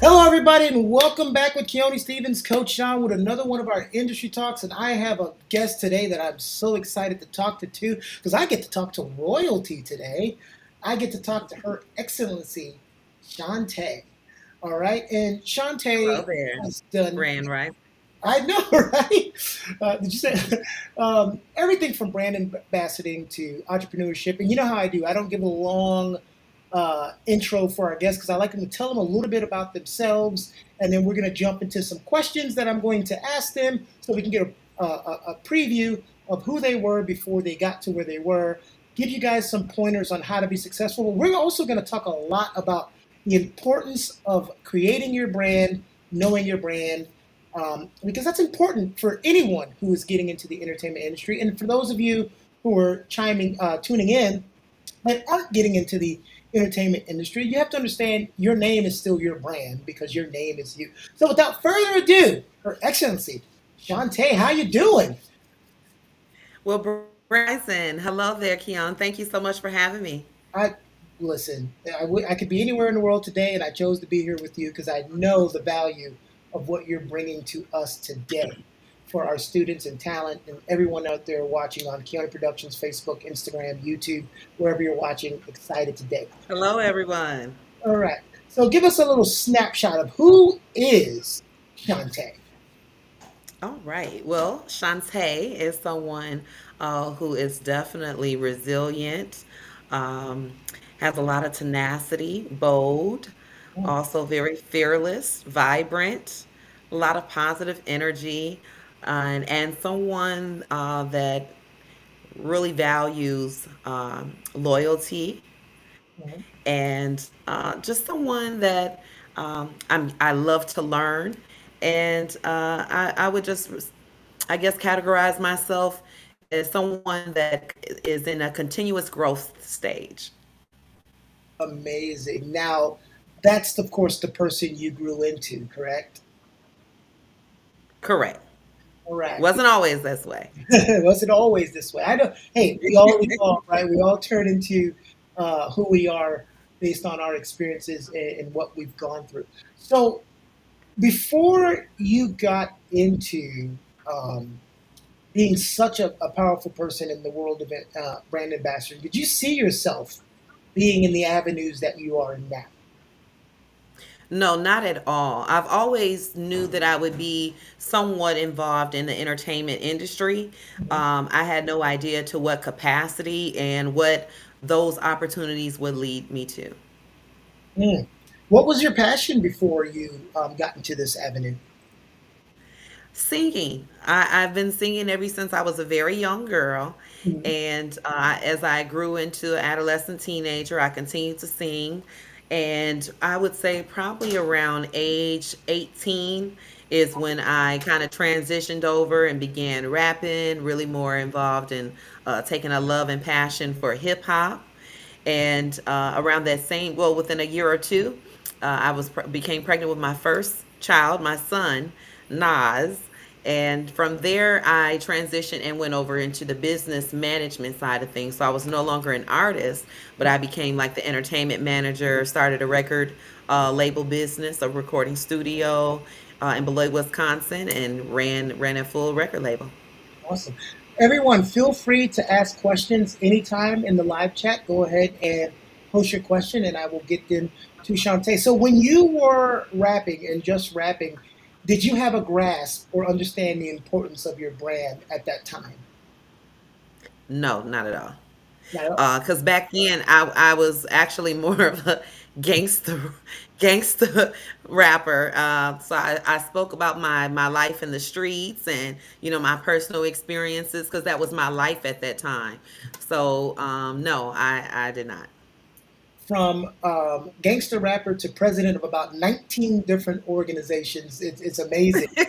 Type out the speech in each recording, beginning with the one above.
Hello, everybody, and welcome back with Keone Stevens, Coach Sean, with another one of our industry talks. And I have a guest today that I'm so excited to talk to too, because I get to talk to royalty today. I get to talk to Her Excellency Shanta. All right, and Hello Shanta there, has done. Grand Rising. I know, right? Did you say everything from brand ambassadoring to entrepreneurship? And you know how I do. I don't give a long intro for our guests because I like them to tell them a little bit about themselves, and then we're going to jump into some questions that I'm going to ask them so we can get a preview of who they were before they got to where they were. Give you guys some pointers on how to be successful. We're also going to talk a lot about the importance of creating your brand, knowing your brand, because that's important for anyone who is getting into the entertainment industry. And for those of you who are tuning in, that aren't getting into the entertainment industry, you have to understand your name is still your brand because your name is you. So without further ado, Her Excellency, Shanta, how you doing? Well, Bryson, hello there, Keon. Thank you so much for having me. I listen. I could be anywhere in the world today, and I chose to be here with you because I know the value of what you're bringing to us today for our students and talent and everyone out there watching on Keone Productions, Facebook, Instagram, YouTube, wherever you're watching. Excited today. Hello, everyone. All right. So give us a little snapshot of who is Shante. All right. Well, Shantae is someone who is definitely resilient, um, has a lot of tenacity, bold, Mm, also very fearless, vibrant, a lot of positive energy, and someone that really values loyalty mm. and just someone that I love to learn, and I would just, I guess, categorize myself as someone that is in a continuous growth stage. Amazing. Now, that's of course the person you grew into, correct? Correct. All right. Wasn't always this way. Was it always this way? I know. Hey, we all evolve, right? We all turn into who we are based on our experiences and what we've gone through. So, before you got into um, being such a powerful person in the world of brand ambassador, did you see yourself being in the avenues that you are in now? No, not at all. I've always knew that I would be somewhat involved in the entertainment industry. I had no idea to what capacity and what those opportunities would lead me to. Mm. What was your passion before you got into this avenue? Singing. I've been singing ever since I was a very young girl. Mhm. And as I grew into an adolescent teenager, I continued to sing. And I would say probably around age 18 is when I kind of transitioned over and began rapping, really more involved in taking a love and passion for hip hop. And around that same, well, within a year or two, became pregnant with my first child, my son, Nas. And from there, I transitioned and went over into the business management side of things. So I was no longer an artist, but I became like the entertainment manager, started a record label business, a recording studio in Beloit, Wisconsin, and ran a full record label. Awesome. Everyone, feel free to ask questions anytime in the live chat. Go ahead and post your question, and I will get them to Shantae. So, when you were rapping and just rapping, did you have a grasp or understand the importance of your brand at that time? No, not at all. No. Because back then I was actually more of a gangster gangster rapper. So I spoke about my life in the streets and my personal experiences because that was my life at that time. So no, I did not. From gangster rapper to president of about 19 different organizations. It's amazing. You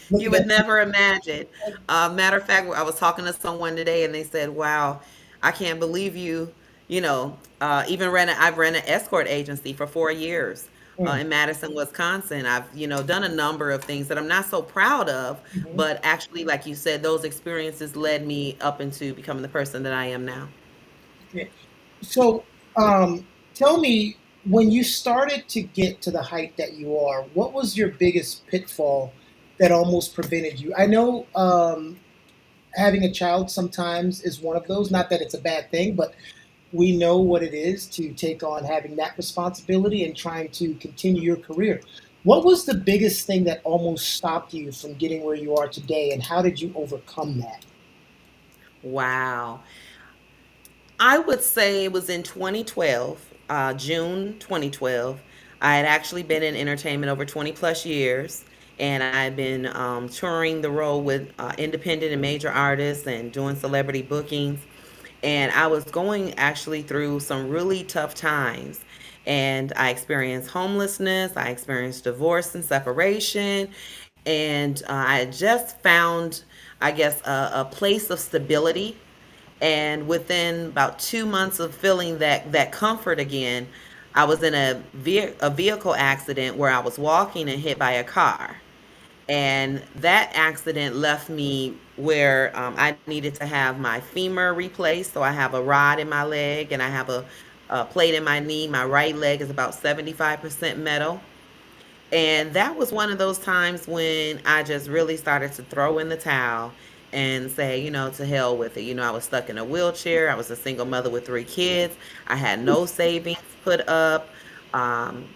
Looking would at never imagine. Matter of fact, I was talking to someone today, and they said, "Wow, I can't believe you. Even I've ran an escort agency for 4 years mm, in Madison, Wisconsin. I've done a number of things that I'm not so proud of, mhm. but actually, like you said, those experiences led me up into becoming the person that I am now. Okay. So, tell me. when you started to get to the height that you are, what was your biggest pitfall that almost prevented you? I know having a child sometimes is one of those. Not that it's a bad thing, but we know what it is to take on having that responsibility and trying to continue your career. What was the biggest thing that almost stopped you from getting where you are today, and how did you overcome that? Wow. I would say it was in 2012, June 2012. I had actually been in entertainment over 20 plus years, and I had been touring the road with independent and major artists and doing celebrity bookings. And I was going actually through some really tough times. And I experienced homelessness, I experienced divorce and separation, and I had just found, I guess, a place of stability. And within about 2 months of feeling that comfort again, I was in a vehicle accident where I was walking and hit by a car. And that accident left me where I needed to have my femur replaced. So I have a rod in my leg and I have a plate in my knee. My right leg is about 75% metal. And that was one of those times when I just really started to throw in the towel and say, to hell with it. I was stuck in a wheelchair. I was a single mother with 3 kids. I had no savings put up. Um,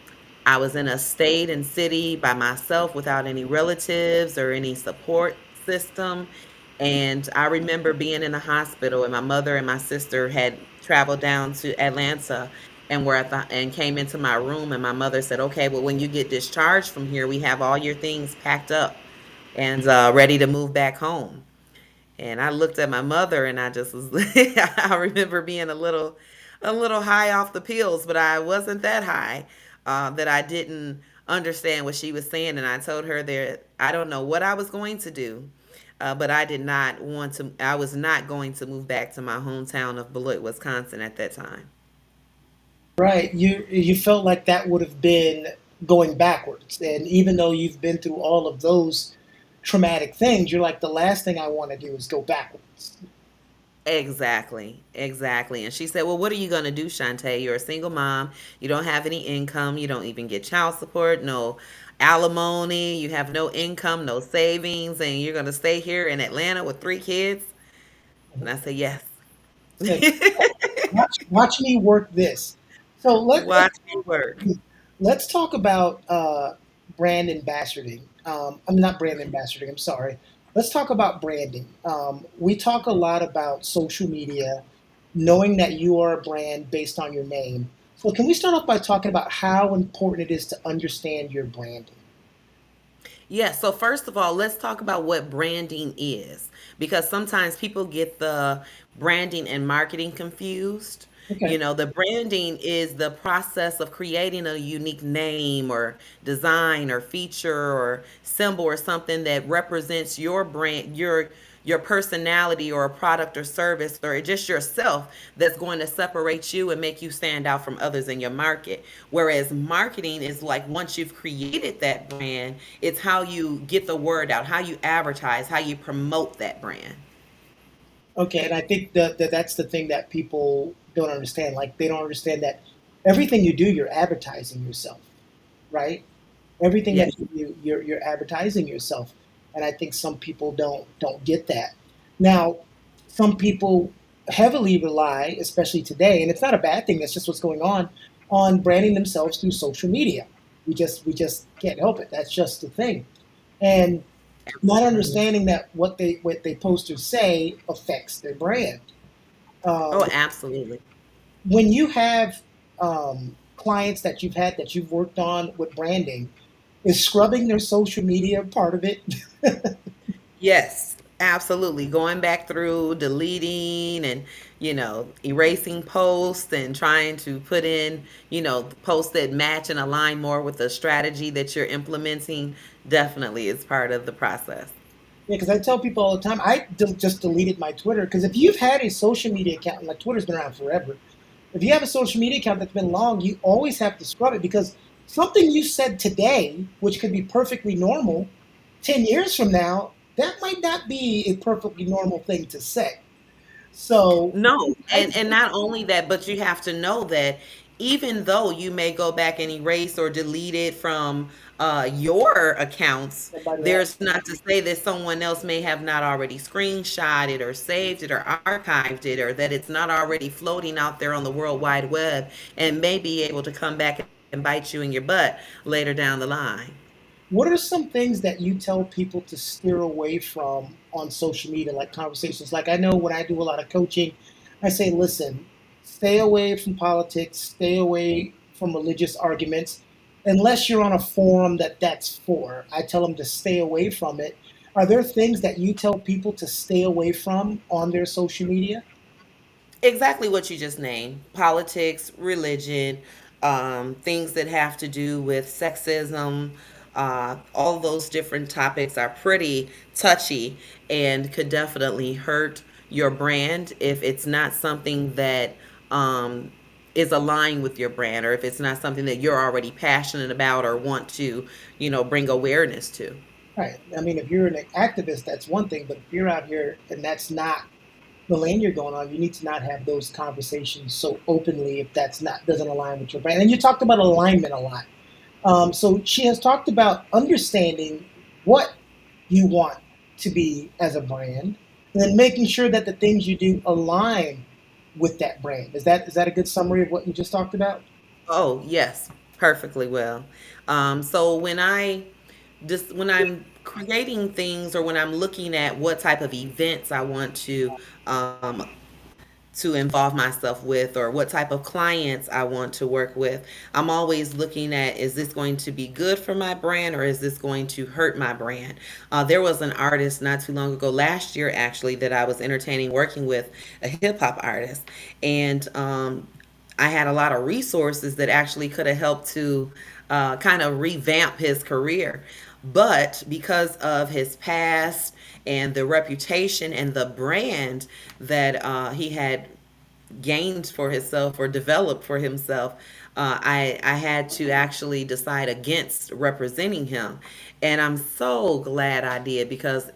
I was in a state and city by myself without any relatives or any support system. And I remember being in the hospital, and my mother and my sister had traveled down to Atlanta and were at and came into my room, and my mother said, "Okay, well, when you get discharged from here, we have all your things packed up and ready to move back home." And I looked at my mother, and I just was I remember being a little high off the pills, but I wasn't that high that I didn't understand what she was saying. And I told her that I don't know what I was going to do, but I was not going to move back to my hometown of Beloit, Wisconsin at that time. Right. You felt like that would have been going backwards. And even though you've been through all of those traumatic things, you're like, the last thing I want to do is go backwards. Exactly, exactly. And she said, "Well, what are you going to do, Shantae? You're a single mom. You don't have any income. You don't even get child support, no alimony. You have no income, no savings, and you're going to stay here in Atlanta with 3 kids?" And I said, "Yes." Said, watch me work this. So Watch me work. let's talk about brand ambassadoring. I'm not brand ambassadoring. I'm sorry. Let's talk about branding. We talk a lot about social media, knowing that you are a brand based on your name. So can we start off by talking about how important it is to understand your branding? Yes. So first of all, let's talk about what branding is, because sometimes people get the branding and marketing confused. Okay. The branding is the process of creating a unique name or design or feature or symbol or something that represents your brand, your personality or a product or service or just yourself, that's going to separate you and make you stand out from others in your market. Whereas marketing is like, once you've created that brand, it's how you get the word out, how you advertise, how you promote that brand. Okay, and I think that that's the thing that people don't understand. Like they don't understand that everything you do, you're advertising yourself, right? Everything Yes. that you do, you're advertising yourself, and I think some people don't get that. Now, some people heavily rely, especially today, and it's not a bad thing. That's just what's going on branding themselves through social media. We just can't help it. That's just the thing, and not understanding that what they post or say affects their brand. Oh, Um, absolutely. when you have clients that you've had that you've worked on with branding, is scrubbing their social media part of it? Yes, absolutely. Going back through, deleting, and erasing posts and trying to put in, posts that match and align more with the strategy that you're implementing definitely is part of the process. Yeah, because I tell people all the time, just deleted my Twitter because if you've had a social media account, like Twitter's been around forever, if you have a social media account that's been long, you always have to scrub it because something you said today, which could be perfectly normal, 10 years from now, that might not be a perfectly normal thing to say. So, No, I, and not only that, but you have to know that even though you may go back and erase or delete it from your accounts, Somebody else. there's not to say that someone else may have not already screenshotted or saved it or archived it, or that it's not already floating out there on the World Wide Web and may be able to come back and bite you in your butt later down the line. What are some things that you tell people to steer away from on social media, like conversations? Like I know when I do a lot of coaching, I say, listen, stay away from politics, stay away from religious arguments, unless you're on a forum that that's for. I tell them to stay away from it. Are there things that you tell people to stay away from on their social media? Exactly what you just named: politics, religion, things that have to do with sexism. All those different topics are pretty touchy and could definitely hurt your brand if it's not something that um, is aligned with your brand, or if it's not something that you're already passionate about or want to, bring awareness to. Right. I mean, if you're an activist, that's one thing, but if you're out here and that's not the lane you're going on, you need to not have those conversations so openly if that's not doesn't align with your brand. And you talked about alignment a lot. So she has talked about understanding what you want to be as a brand, and then making sure that the things you do align with that brand. Is that a good summary of what you just talked about? Oh, yes, perfectly well. So when I'm creating things, or when I'm looking at what type of events I want um, to involve myself with, or what type of clients I want to work with, I'm always looking at, is this going to be good for my brand, or is this going to hurt my brand? There was an artist not too long ago, last year actually, that I was entertaining working with, a hip hop artist. And I had a lot of resources that actually could have helped to kind of revamp his career. But because of his past and the reputation and the brand that he had gained for himself or developed for himself, I had to actually decide against representing him, and I'm so glad I did, because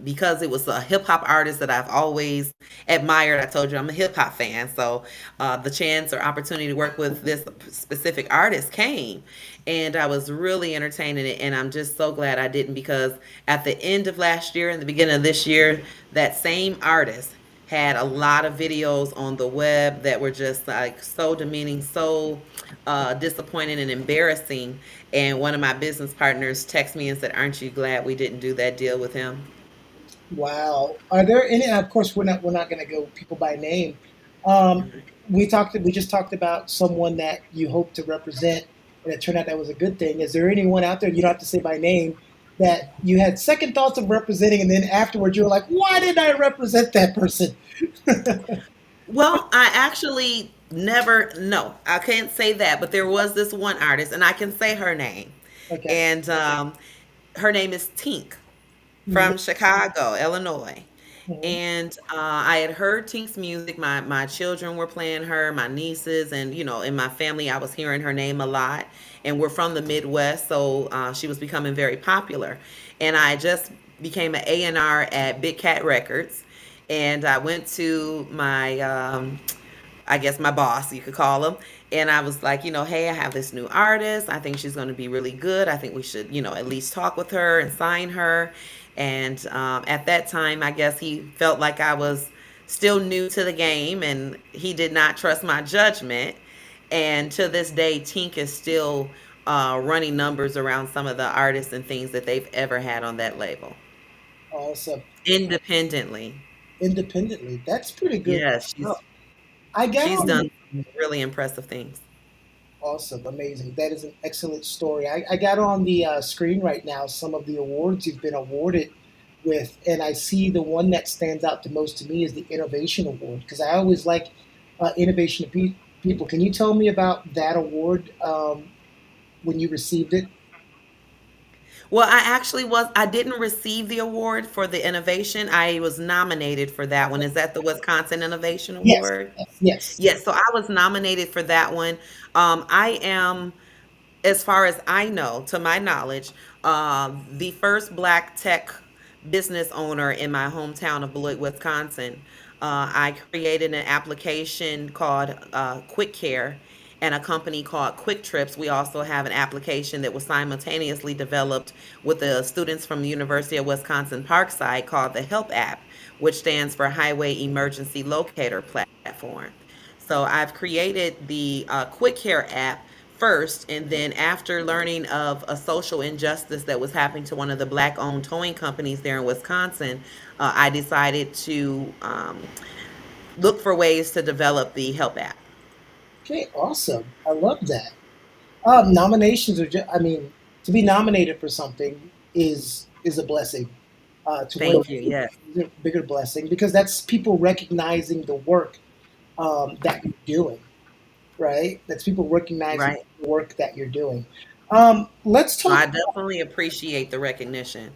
because it was a hip hop artist that I've always admired. I told you I'm a hip hop fan, so the chance or opportunity to work with this specific artist came, and I was really entertaining it, and I'm just so glad I didn't, because at the end of last year and the beginning of this year, that same artist had a lot of videos on the web that were just like so demeaning, so disappointing and embarrassing. And one of my business partners texted me and said, "Aren't you glad we didn't do that deal with him?" Wow. Are there any? And of course, we're not going to go people by name. Um, we just talked about someone that you hope to represent, and it turned out that was a good thing. Is there anyone out there, you don't have to say by name, that you had second thoughts of representing, and then afterwards you were like, why didn't I represent that person? Well, I actually never, no, I can't say that, but there was this one artist, and I can say her name. Okay. And her name is Tink, Mhm. from Chicago, Illinois. Mhm. And I had heard Tink's music. My children were playing her, my nieces, and in my family, I was hearing her name a lot. And we're from the Midwest, so she was becoming very popular. And I just became an A&R at Big Cat Records, and I went to my I guess my boss, you could call him. And I was like, hey, I have this new artist. I think she's going to be really good. I think we should, at least talk with her and sign her. And at that time, I guess he felt like I was still new to the game, and he did not trust my judgment. And to this day, Tink is still running numbers around some of the artists and things that they've ever had on that label Awesome. independently. Independently. That's pretty good Yeah, stuff. I got she's on done some really impressive things. Awesome, amazing. That is an excellent story. I got on the screen right now some of the awards you've been awarded with, and I see the one that stands out the most to me is the Innovation Award because I always like innovation of people. Can you tell me about that award when you received it? Well, I didn't receive the award for the innovation. I was nominated for that one. Is that the Wisconsin Innovation Yes, Award? yes, yes. Yes, so I was nominated for that one. I am, as far as I know, to my knowledge, the first Black tech business owner in my hometown of Beloit, Wisconsin. I created an application called Quick Care, and a company called QwikTrips. We also have an application that was simultaneously developed with the students from the University of Wisconsin Parkside called the Help app, which stands for Highway Emergency Locator Platform. So I've created the Quick Care app first, and then after learning of a social injustice that was happening to one of the black-owned towing companies there in Wisconsin, I decided to look for ways to develop the Help app. Okay, awesome. I love that. Nominations are just, I mean, to be nominated for something is a blessing. To win Thank you. Yes. is a bigger blessing because that's people recognizing the work that you're doing, right? That's people recognizing Right. the work that you're doing. Let's So talk. I definitely appreciate the recognition,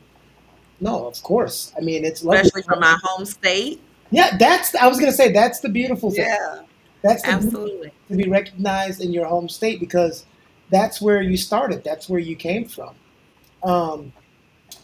No, of course. I mean, it's lovely. especially from my home state. Yeah, that's. I was gonna say that's the beautiful thing. Yeah, That's the beauty absolutely. to be recognized in your home state because that's where you started. That's where you came from. Um,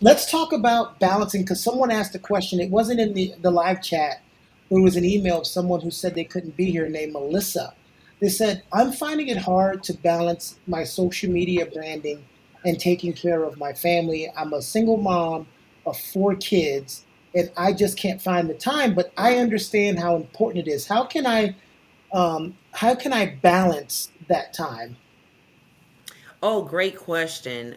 let's talk about balancing because someone asked a question. It wasn't in the live chat, but it was an email of someone who said they couldn't be here named Melissa. They said, I'm finding it hard to balance my social media branding and taking care of my family. I'm a single mom of four kids and I just can't find the time, but I understand how important it is. How can I balance that time? Oh, great question.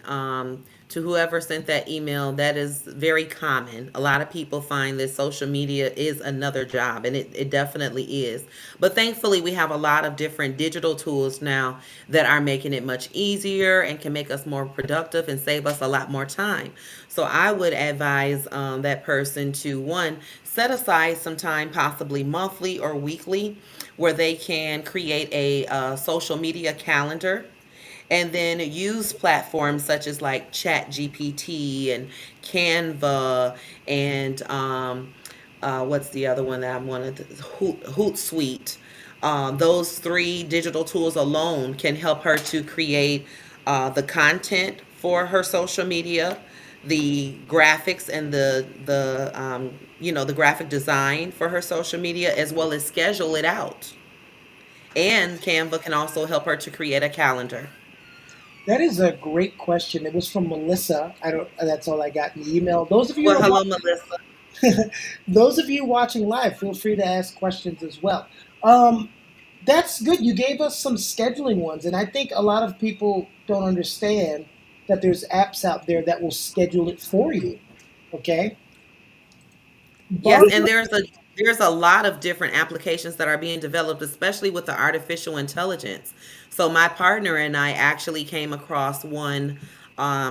To whoever sent that email, that is very common. A lot of people find that social media is another job, and it definitely is. But thankfully, we have a lot of different digital tools now that are making it much easier and can make us more productive and save us a lot more time. So I would advise that person to, one, set aside some time, possibly monthly or weekly, where they can create a social media calendar and then use platforms such as like Chat GPT and Canva and what's the other one that I wanted? Hootsuite. Those three digital tools alone can help her to create the content for her social media, the graphics and the graphic design for her social media, as well as schedule it out. And Canva can also help her to create a calendar. That is a great question. It was from Melissa. I don't. That's all I got in the email. Those of you Well, who hello, Melissa. those of you watching live, feel free to ask questions as well. Um, that's good. You gave us some scheduling ones, and I think a lot of people don't understand that there's apps out there that will schedule it for you. Okay, Yes, Barbara. and there's a lot of different applications that are being developed, especially with the artificial intelligence. So my partner and I actually came across one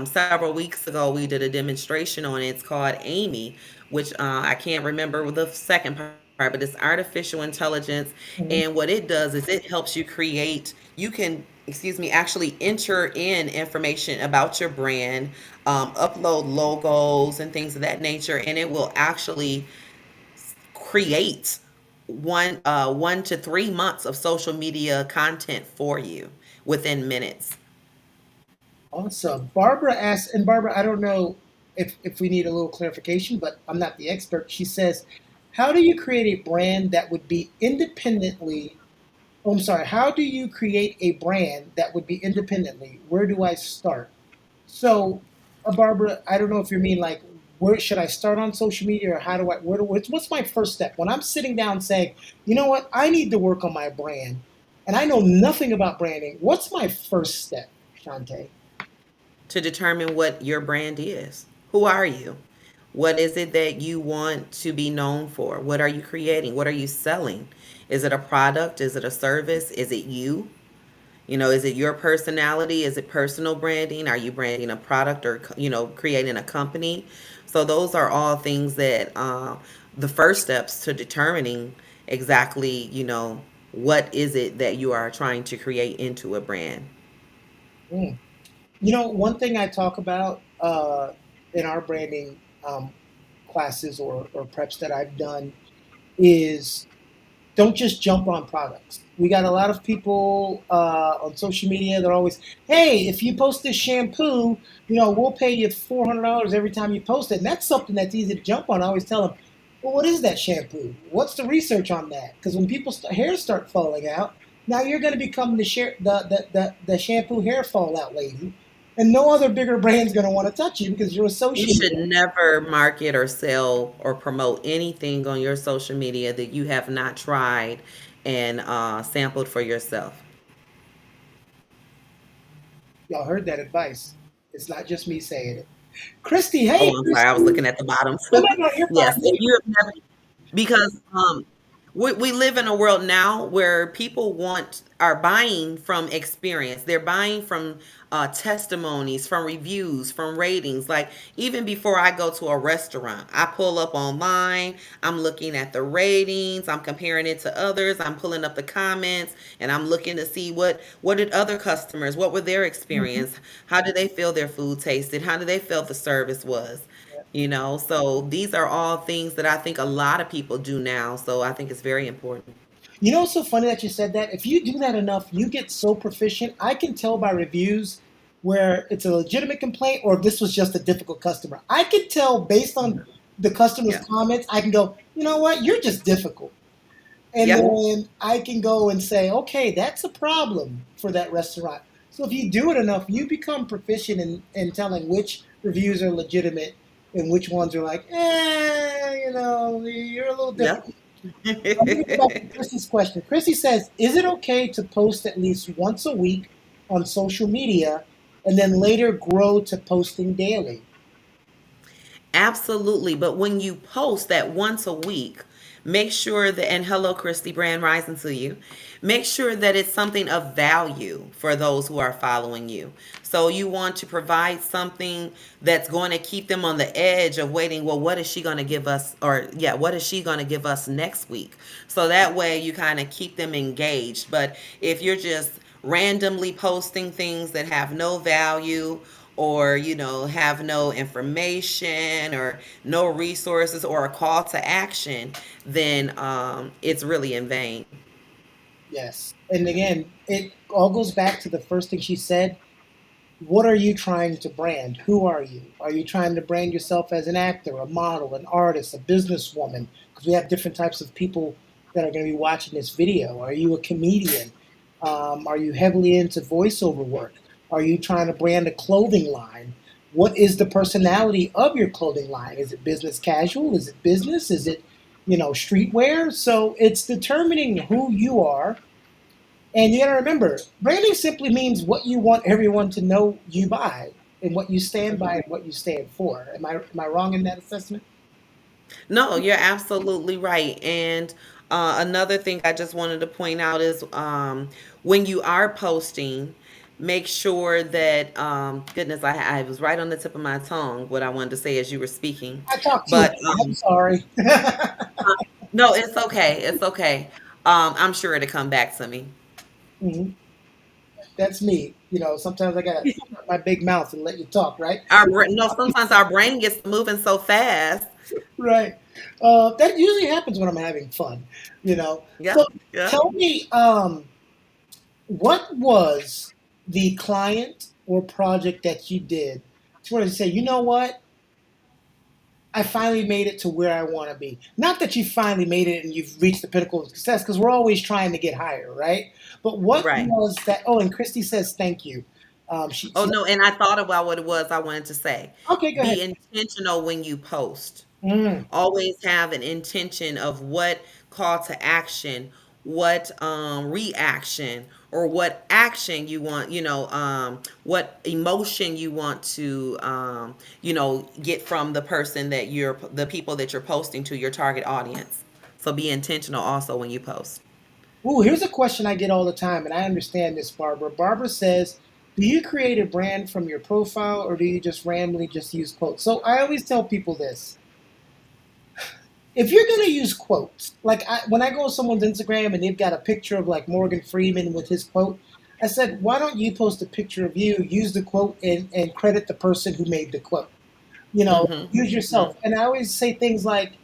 several weeks ago. We did a demonstration on it. It's called Amy, which I can't remember the second part, but it's artificial intelligence. Mhm. And what it does is it helps you create. You can, excuse me, actually enter in information about your brand, upload logos and things of that nature, and it will actually create 1 to 3 months of social media content for you within minutes. Awesome. Barbara asks, and Barbara, I don't know if we need a little clarification, but I'm not the expert. She says, "How do you create a brand that would be independently?" Oh, I'm sorry. How do you create a brand that would be independently? Where do I start? So, Barbara, I don't know if you mean like where should I start on social media or how do I what's my first step when I'm sitting down saying, you know what, I need to work on my brand, and I know nothing about branding. What's my first step, Shante? To determine what your brand is. Who are you? What is it that you want to be known for? What are you creating? What are you selling? Is it a product? Is it a service? Is it you? Is it your personality? Is it personal branding? Are you branding a product or, creating a company? So those are all things that the first steps to determining exactly, what is it that you are trying to create into a brand. Mm. You know, one thing I talk about in our branding classes or preps that I've done is don't just jump on products. We got a lot of people on social media. They're always, hey, if you post this shampoo, we'll pay you $400 every time you post it. And that's something that's easy to jump on. I always tell them, well, what is that shampoo? What's the research on that? Because when people's hairs start falling out, Now you're going to become the shampoo hair fallout lady, and no other bigger brand's going to want to touch you because you're You associated. should never market or sell or promote anything on your social media that you have not tried and sampled for yourself. Y'all heard that advice. It's not just me saying it. Christy, hey, Oh, I'm sorry. I was Christy. looking at the bottom Oh, too. no, no, you're Yes, fine. if you have never, because we live in a world now where people are buying from experience. They're buying from testimonies, from reviews, from ratings. Like even before I go to a restaurant, I pull up online. I'm looking at the ratings. I'm comparing it to others. I'm pulling up the comments, and I'm looking to see what did other customers, what were their Mhm. experience, how did they feel their food tasted, how did they feel the service was. So these are all things that I think a lot of people do now. So I think it's very important. You know, it's so funny that you said that. If you do that enough, you get so proficient. I can tell by reviews where it's a legitimate complaint or if this was just a difficult customer. I can tell based on the customer's Yeah. comments. I can go, you know what, you're just difficult. And Yep. then I can go and say, okay, that's a problem for that restaurant. So if you do it enough, you become proficient in telling which reviews are legitimate and which ones are like, you're a little Yep. difficult. Let me go back to Chrissy's question. Chrissy says, is it okay to post at least once a week on social media and then later grow to posting daily? Absolutely. But when you post that once a week, make sure that, and hello, Christy, brand rising to you. Make sure that it's something of value for those who are following you. So you want to provide something that's going to keep them on the edge of waiting. Well, what is she going to give us? Or, yeah, what is she going to give us next week? So that way you kind of keep them engaged. But if you're just randomly posting things that have no value or have no information or no resources or a call to action, then it's really in vain. Yes. And again, it all goes back to the first thing she said. What are you trying to brand? Who are you? Are you trying to brand yourself as an actor, a model, an artist, a businesswoman? Because we have different types of people that are going to be watching this video. Are you a comedian? Are you heavily into voiceover work? Are you trying to brand a clothing line? What is the personality of your clothing line? Is it business casual? Is it business? Is it, streetwear? So it's determining who you are, and you got to remember, branding simply means what you want everyone to know you by, and what you stand by, and what you stand for. Am I wrong in that assessment? No, you're absolutely right. And another thing I just wanted to point out is when you are posting, make sure that, goodness, I was right on the tip of my tongue what I wanted to say as you were speaking. I talk too But much. I'm sorry. no, it's okay. It's okay. I'm sure it'll come back to me. Mhm. That's me. Sometimes I gotta shut my big mouth and let you talk, right? No, sometimes our brain gets moving so fast. Right. That usually happens when I'm having fun. Yeah, So yeah. tell me, what was the client or project that you did to where you say, you know what? I finally made it to where I want to be. Not that you finally made it and you've reached the pinnacle of success, because we're always trying to get higher, right? But what Right. was that? Oh, and Christy says thank you. Oh no, and I thought about what it was I wanted to say. Okay, go ahead. Be intentional when you post. Mm, Always have an intention of what call to action, what reaction, or what action you want, what emotion you want to, get from the people that you're posting to, your target audience. So be intentional also when you post. Ooh, here's a question I get all the time, and I understand this, Barbara. Barbara says, "Do you create a brand from your profile, or do you just randomly just use quotes?" So I always tell people this: if you're going to use quotes, like when I go to someone's Instagram and they've got a picture of like Morgan Freeman with his quote, I said, why don't you post a picture of you, use the quote, and credit the person who made the quote? Mm-hmm. Use Hmm. yourself. And I always say things like,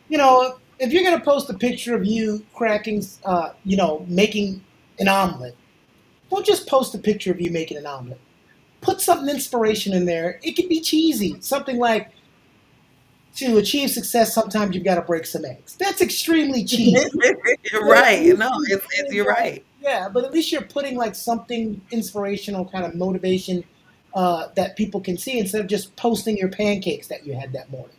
if you're going to post a picture of you cracking, making an omelet, don't just post a picture of you making an omelet. Put something inspiration in there. It can be cheesy. Something like, to achieve success, sometimes you've got to break some eggs. That's extremely cheesy. Right. No, you're right. Yeah, but at least you're putting like something inspirational, kind of motivation that people can see instead of just posting your pancakes that you had that morning.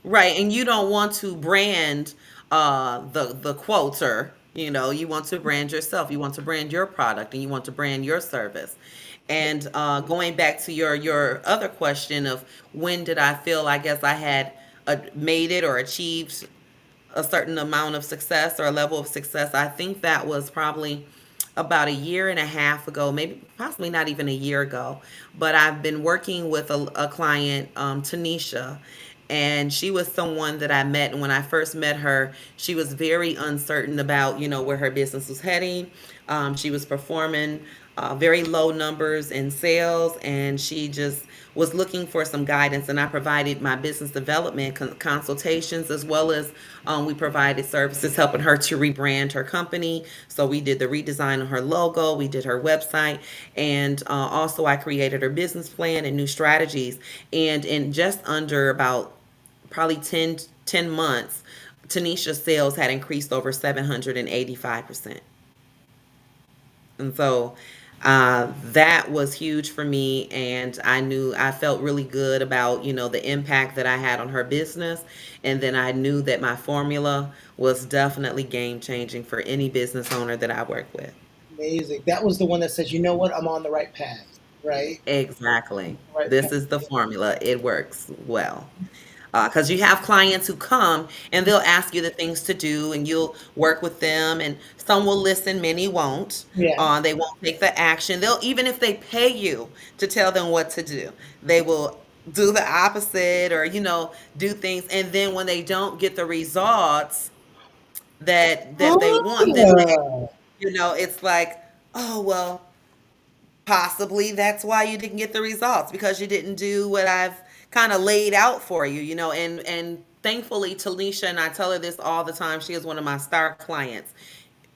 Right, and you don't want to brand the quoter. You know, you want to brand yourself. You want to brand your product, and you want to brand your service. And going back to your other question of when did I feel, I guess I had made it or achieved a certain amount of success or a level of success. I think that was probably about a year and a half ago, maybe possibly not even a year ago. But I've been working with a client, Tanisha, and she was someone that I met. And when I first met her, she was very uncertain about, where her business was heading. She was performing very low numbers in sales, and she just was looking for some guidance. And I provided my business development consultations, as well as we provided services helping her to rebrand her company. So we did the redesign of her logo, we did her website, and also I created her business plan and new strategies. And in just under about probably ten months, Tanisha's sales had increased over 785%. And so that was huge for me. And I felt really good about, the impact that I had on her business. And then I knew that my formula was definitely game changing for any business owner that I work with. Amazing. That was the one that says, you know what, I'm on the right path, right? Exactly. Right This path. is the formula. It works well. Because you have clients who come and they'll ask you the things to do, and you'll work with them, and some will listen, many won't. Yeah. They won't take the action. They'll, even if they pay you to tell them what to do, they will do the opposite, or do things. And then when they don't get the results that they want, then Ah, it's like, oh well, possibly that's why you didn't get the results, because you didn't do what I've kind of laid out for you, and thankfully Talisha, and I tell her this all the time, she is one of my star clients.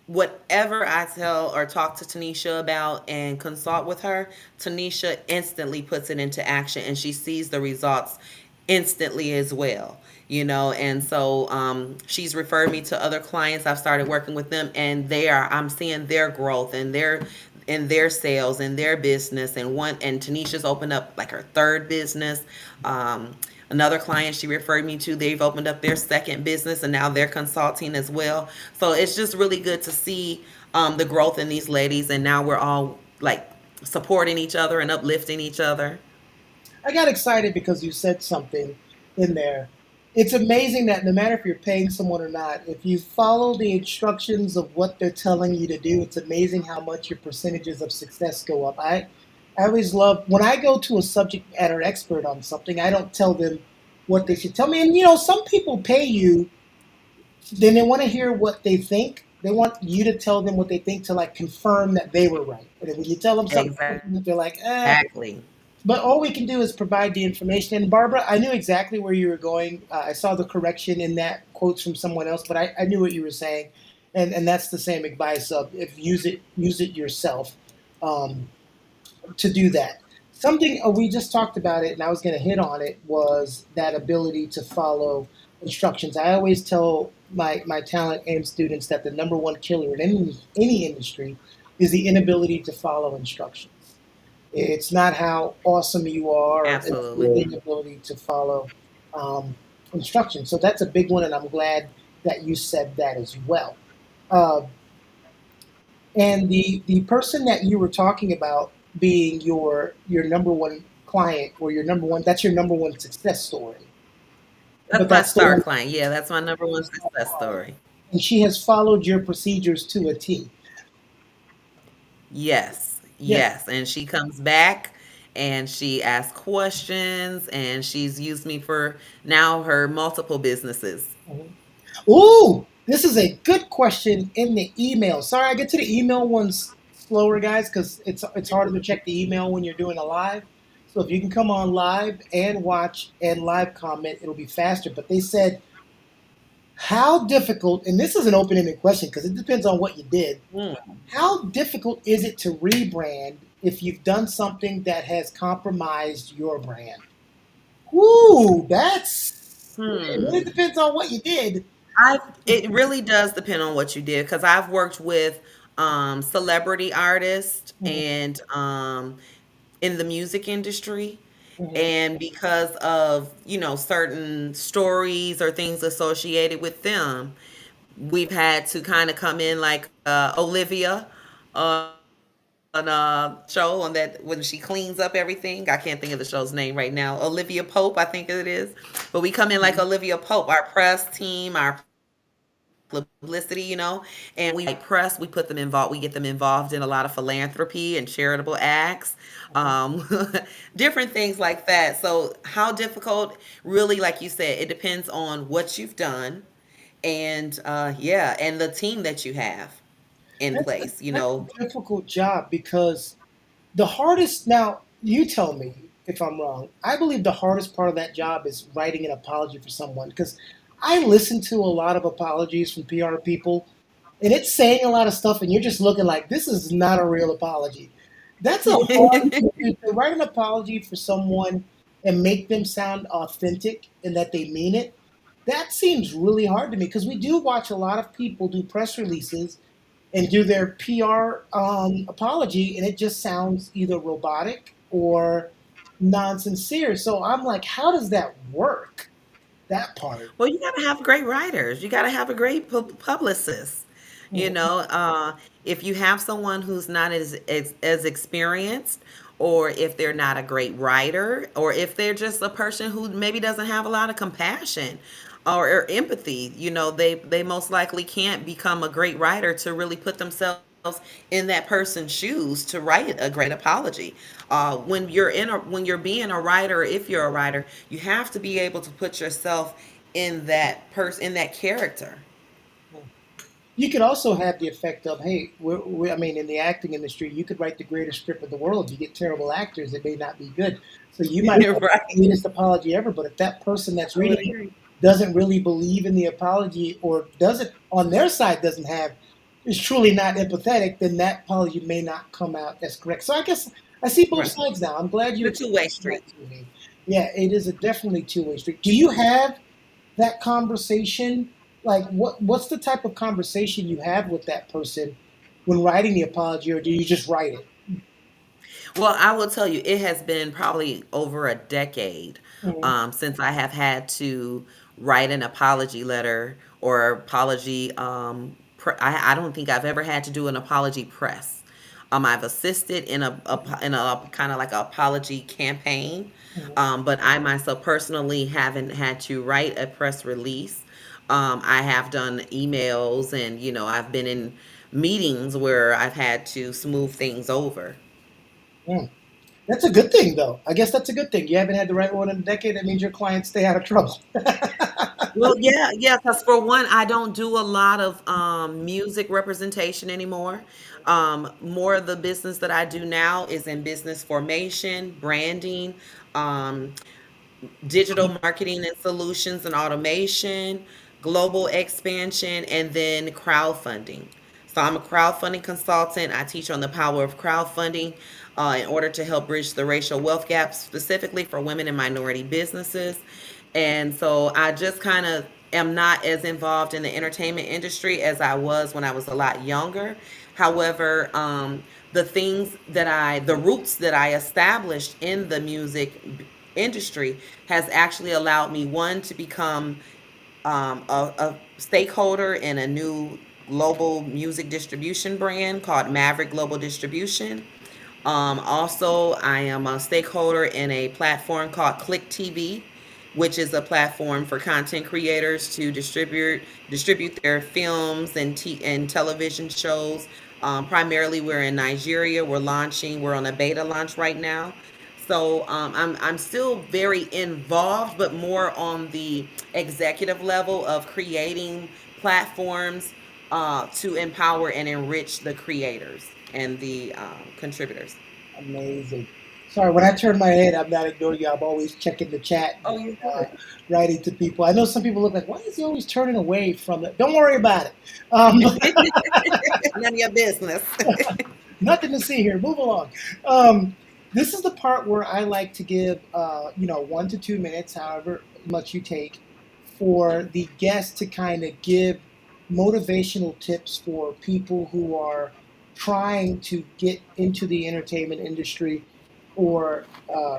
Whatever I tell or talk to Tanisha about and consult with her, Tanisha instantly puts it into action, and she sees the results instantly as well. And so she's referred me to other clients. I've started working with them, and I'm seeing their growth and their sales and their business. And Tanisha's opened up like her third business. Another client she referred me to, they've opened up their second business, and now they're consulting as well. So it's just really good to see the growth in these ladies, and now we're all like supporting each other and uplifting each other. I got excited because you said something in there. It's amazing that no matter if you're paying someone or not, if you follow the instructions of what they're telling you to do, it's amazing how much your percentages of success go up. I always love when I go to a subject matter expert on something, I don't tell them what they should tell me. And some people pay you, then they want to hear what they think. They want you to tell them what they think to like confirm that they were right. And then when you tell them something different, they're like, Exactly. but all we can do is provide the information. And Barbara, I knew exactly where you were going. I saw the correction in that quotes from someone else, but I knew what you were saying, and that's the same advice of if use it yourself to do that. Something we just talked about it, and I was going to hit on it was that ability to follow instructions. I always tell my talent and students that the number one killer in any industry is the inability to follow instructions. It's not how awesome you are, it's the Absolutely. inability to follow um, instructions. So that's a big one, and I'm glad that you said that as well. Uh, and the person that you were talking about being your number one client or your number one, that's your number one success story. That's But my that's the star one, client. Yeah, that's my number one success story. and she has followed your procedures to a T. Yes, Yeah. yes. And she comes back and she asks questions, and she's used me for now her multiple businesses. Mhm. Ooh, this is a good question in the email. Sorry, I get to the email ones slower, guys, because it's harder to check the email when you're doing a live. So if you can come on live and watch and live comment, it'll be faster. But they said, how difficult, and this is an open-ended question because it depends on what you did. Hmm. How difficult is it to rebrand if you've done something that has compromised your brand? Ooh, it Hmm. really depends on what you did. I It really does depend on what you did, because I've worked with celebrity artist Mhm, and in the music industry. mhm, And because of, certain stories or things associated with them, we've had to kind of come in like Olivia on show on that when she cleans up everything. I can't think of the show's name right now. Olivia Pope, I think it is. But we come in like mhm, Olivia Pope, our press team, our publicity, and we write press. We put them involved. We get them involved in a lot of philanthropy and charitable acts, mhm. um, different things like that. So how difficult? Really, like you said, it depends on what you've done, and yeah, and the team that you have in place. That's a difficult job because the hardest, now you tell me if I'm wrong. I believe the hardest part of that job is writing an apology for someone because I listen to a lot of apologies from PR people and it's saying a lot of stuff and you're just looking like this is not a real apology. That's a hard thing to do, to write an apology for someone and make them sound authentic and that they mean it. That seems really hard to me because we do watch a lot of people do press releases and do their PR apology, and it just sounds either robotic or non-sincere. So I'm like, how does that work? That part. Well, you gotta have great writers. You gotta have a great publicist. You Mhm. know, if you have someone who's not as experienced, or if they're not a great writer, or if they're just a person who maybe doesn't have a lot of compassion or empathy, they most likely can't become a great writer to really put themselves in that person's shoes to write a great apology. When you're being a writer, or if you're a writer, you have to be able to put yourself in that character. You could also have the effect of, hey, I mean, in the acting industry, you could write the greatest script in the world. You get terrible actors; it may not be good. So you might write Right. the greatest apology ever, but if that person that's I would reading it agree. doesn't really believe in the apology or doesn't on their side doesn't have is truly not empathetic, then that apology may not come out as correct. So I guess I see both Right. sides now. I'm glad you The explained two-way that street. to me. Yeah, it is a definitely two-way street. Do you have that conversation? Like, what's the type of conversation you have with that person when writing the apology, or do you just write it? Well, I will tell you, it has been probably over a decade Mhm. since I have had to write an apology letter or apology. I don't think I've ever had to do an apology press. I've assisted in a kind of like a apology campaign, Mhm. but I myself personally haven't had to write a press release. I have done emails, and I've been in meetings where I've had to smooth things over. Mm. That's a good thing, though. I guess that's a good thing. You haven't had the right one in a decade. That means your clients stay out of trouble. Well, yeah, yeah. Because for one, I don't do a lot of music representation anymore. More of the business that I do now is in business formation, branding, um, digital marketing and solutions and automation, global expansion, and then crowdfunding. So I'm a crowdfunding consultant. I teach on the power of crowdfunding in order to help bridge the racial wealth gap, specifically for women and minority businesses. And so I just kind of am not as involved in the entertainment industry as I was when I was a lot younger. However, the roots that I established in the music industry has actually allowed me, one, to become a stakeholder in a new global music distribution brand called Maverick Global Distribution. Also, I am a stakeholder in a platform called Click TV, which is a platform for content creators to distribute their films and television shows. Primarily, we're in Nigeria. We're on a beta launch right now. So I'm still very involved, but more on the executive level of creating platforms to empower and enrich the creators and the contributors. Amazing. Sorry, when I turn my head, I'm not ignoring you. I'm always checking the chat and Oh, you're good. writing to people. I know some people look like, why is he always turning away from it? Don't worry about it. None of your business. Nothing to see here. Move along. Um, this is the part where I like to give, 1 to 2 minutes, however much you take, for the guest to kind of give motivational tips for people who are trying to get into the entertainment industry, or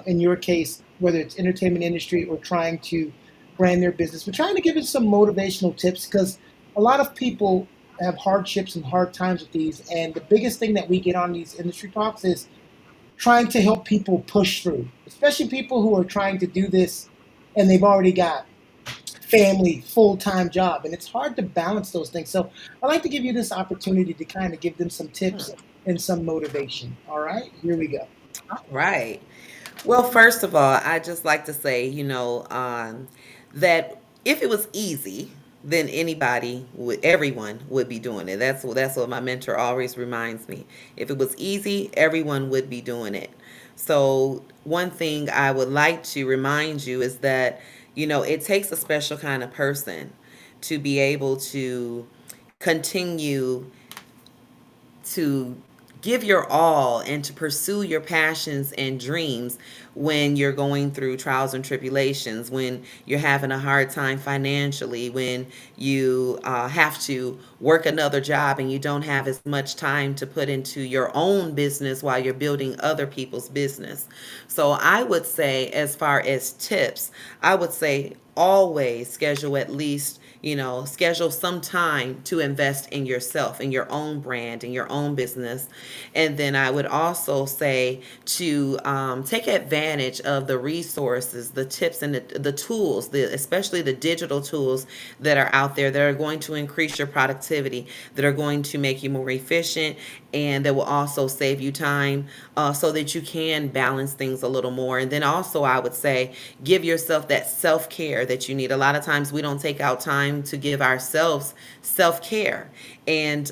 in your case, whether it's entertainment industry or trying to brand their business. We're trying to give it some motivational tips because a lot of people have hardships and hard times with these. And the biggest thing that we get on these industry talks is trying to help people push through, especially people who are trying to do this and they've already got family, full-time job, and it's hard to balance those things. So I'd like to give you this opportunity to kind of give them some tips and some motivation. All right, here we go. Right. Well, first of all, I just like to say, that if it was easy, then everyone would be doing it. That's what my mentor always reminds me. If it was easy, everyone would be doing it. So one thing I would like to remind you is that, it takes a special kind of person to be able to continue to give your all and to pursue your passions and dreams when you're going through trials and tribulations, when you're having a hard time financially, when you have to work another job and you don't have as much time to put into your own business while you're building other people's business. So I would say, as far as tips, I would say always schedule at least, schedule some time to invest in yourself, in your own brand, in your own business. And then I would also say to take advantage of the resources, the tips, and the tools, especially the digital tools that are out there that are going to increase your productivity, that are going to make you more efficient, and that will also save you time, so that you can balance things a little more. And then also, I would say, give yourself that self care that you need. A lot of times, we don't take out time to give ourselves self care. And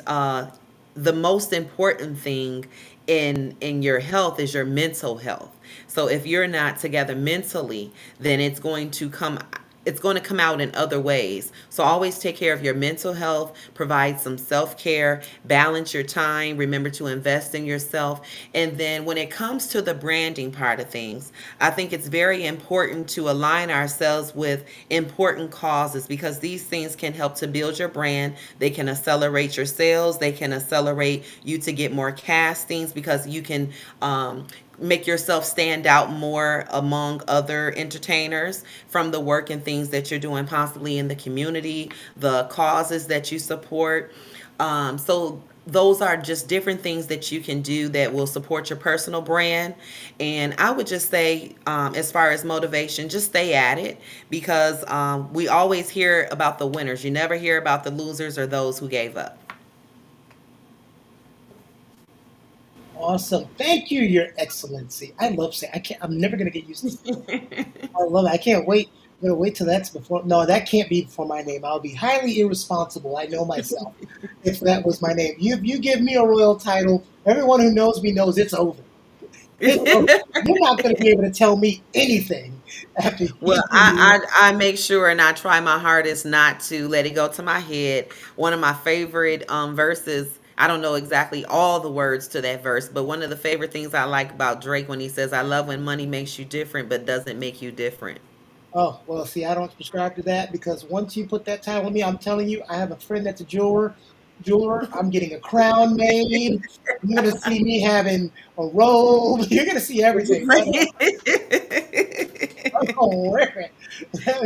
the most important thing in your health is your mental health. So if you're not together mentally, then it's going to come out in other ways. So always take care of your mental health, provide some self care, balance your time, remember to invest in yourself. And then when it comes to the branding part of things, I think it's very important to align ourselves with important causes, because these things can help to build your brand. They can accelerate your sales, they can accelerate you to get more castings, because you can make yourself stand out more among other entertainers from the work and things that you're doing, possibly in the community, the causes that you support. So those are just different things that you can do that will support your personal brand. And I would just say, as far as motivation, just stay at it, because we always hear about the winners. You never hear about the losers or those who gave up. Awesome. Thank you, Your Excellency. I love saying. I can't. I'm never gonna get used to saying that. I love it. I can't wait. I'm gonna wait till that's before. No, that can't be before my name. I'll be highly irresponsible. I know myself. If that was my name, you give me a royal title. Everyone who knows me knows it's over. It's over. You're not gonna be able to tell me anything after Well, you give me. I make sure and I try my hardest not to let it go to my head. One of my favorite verses, I don't know exactly all the words to that verse, but one of the favorite things I like about Drake when he says, "I love when money makes you different but doesn't make you different." Oh, well, see, I don't subscribe to that because once you put that title on me, I'm telling you, I have a friend that's a jeweler. I'm getting a crown made. You're gonna see me having a robe. You're gonna see What you everything. I'm say? gonna wear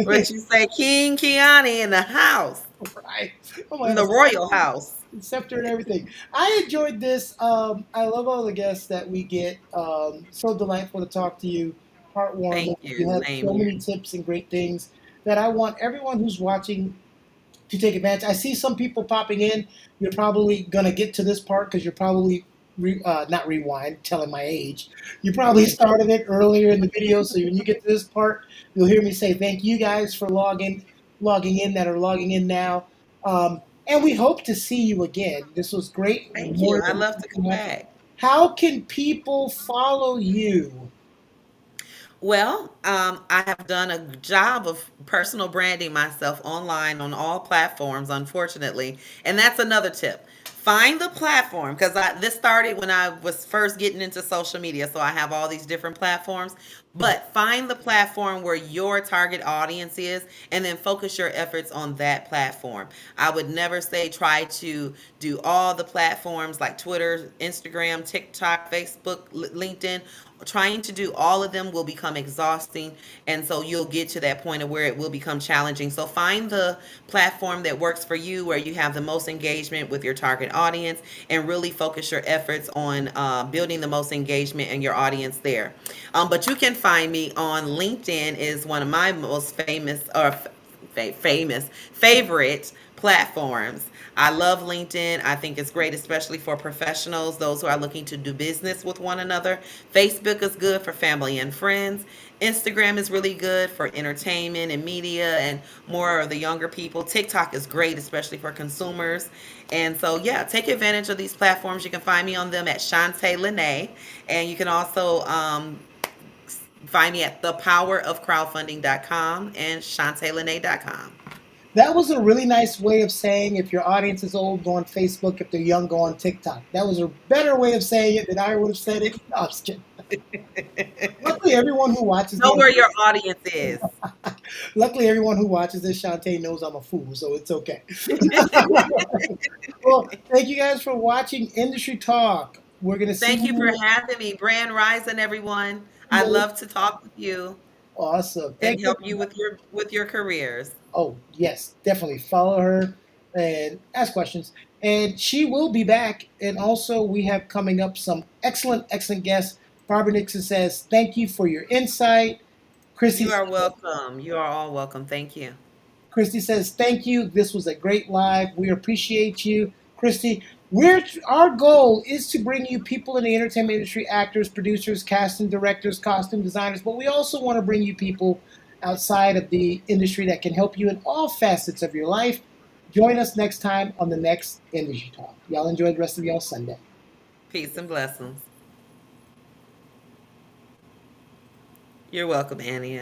What it. you say? King Kiani in the house, Right. I'm gonna in have a the royal house. scepter and everything. I enjoyed this. I love all the guests that we get. So delightful to talk to you. Heartwarming. Thank you. You had Same so here. many tips and great things that I want everyone who's watching to take advantage. I see some people popping in. You're probably going to get to this part because you're probably not rewind, telling my age. You probably started it earlier in the video, so when you get to this part, you'll hear me say thank you guys for logging in that are logging in now. And we hope to see you again. This was great. Thank More you. I love information to come can happen. back. How can people follow you? Well, I have done a job of personal branding myself online on all platforms, unfortunately. And that's another tip. Find the platform, because this started when I was first getting into social media. So I have all these different platforms. But find the platform where your target audience is and then focus your efforts on that platform. I would never say try to do all the platforms like Twitter, Instagram, TikTok, Facebook, LinkedIn. Trying to do all of them will become exhausting. And so you'll get to that point of where it will become challenging. So find the platform that works for you, where you have the most engagement with your target audience, and really focus your efforts on building the most engagement in your audience there. But you can find me on LinkedIn is one of my most famous or famous favorite platforms. I love LinkedIn. I think it's great, especially for professionals, those who are looking to do business with one another. Facebook is good for family and friends. Instagram is really good for entertainment and media and more of the younger people. TikTok is great, especially for consumers. And so, yeah, take advantage of these platforms. You can find me on them at Shanta Lana. And you can also find me at thepowerofcrowdfunding.com and shantaylene.com. That was a really nice way of saying if your audience is old, go on Facebook. If they're young, go on TikTok. That was a better way of saying it than I would have said it. No, I'm just kidding. Luckily, everyone who watches Know the where your audience is. luckily everyone who watches this, Shantae knows I'm a fool, so it's okay. Well, thank you guys for watching Industry Talk. We're gonna see Thank you for you. having me. Brand Rising, everyone. I love to talk with you Awesome. and Thank you. help you with your careers. Oh, yes, definitely follow her and ask questions. And she will be back. And also, we have coming up some excellent, excellent guests. Barbara Nixon says, thank you for your insight. Christy, You are welcome. You are all welcome. Thank you. Christy says, thank you. This was a great live. We appreciate you. Christy, our goal is to bring you people in the entertainment industry, actors, producers, casting directors, costume designers, but we also want to bring you people outside of the industry that can help you in all facets of your life. Join us next time on the next Industry Talk. Y'all enjoy the rest of y'all Sunday. Peace and blessings. You're welcome, Annie.